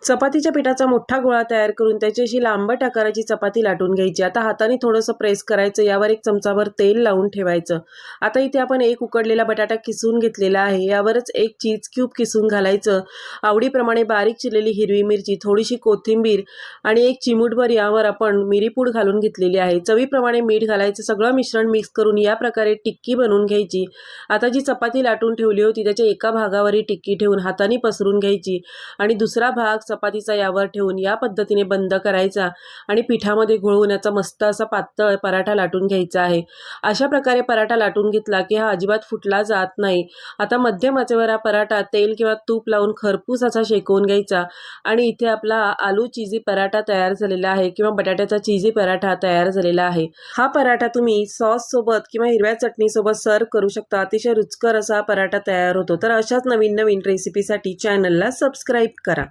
चपातीच्या पिठाचा मोठा गोळा तयार करून त्याची अशी लांबट आकाराची चपाती लाटून घ्यायची। आता हाताने थोडंसं प्रेस करायचं, यावर एक चमचाभर तेल लावून ठेवायचं। आता इथे आपण एक उकडलेला बटाटा किसून घेतलेला आहे, यावरच एक चीज क्यूब किसून घालायचं। आवडीप्रमाणे बारीक चिरलेली हिरवी मिरची, थोडीशी कोथिंबीर आणि एक चिमूटभर यावर आपण मिरीपूड घालून घेतलेली आहे। चवीप्रमाणे मीठ घालायचं। सगळं मिश्रण मिक्स करून या प्रकारे टिक्की बनवून घ्यायची। आता जी चपाती लाटून ठेवली होती त्याच्या एका भागावर ही टिक्की ठेवून हाताने पसरून घ्यायची आणि दुसरा भाग चपातीचा यावर ठेवून या पद्धतीने बंद करायचा आणि पिठामध्ये घोळवून याचा मस्त असा पातळ पराठा लाटून घ्यायचा आहे। अशा प्रकारे पराठा लाटून घेतला की हा अजिबात फुटला जात नाही। आता मध्यम आचेवर हा पराठा तेल किंवा तूप लावून खरपूस असा शेकवून घ्यायचा आणि इथे आपला आलू चीजी पराठा तयार झालेला आहे किंवा बटाट्याचा चीजी पराठा तयार झालेला आहे। हा पराठा तुम्ही सॉस सोबत किंवा हिरव्या चटणी सोबत सर्व करू शकता। अतिशय रुचकर असा पराठा तयार होतो। तर अशाच नवीन नवीन रेसिपीसाठी चॅनलला सबस्क्राईब करा।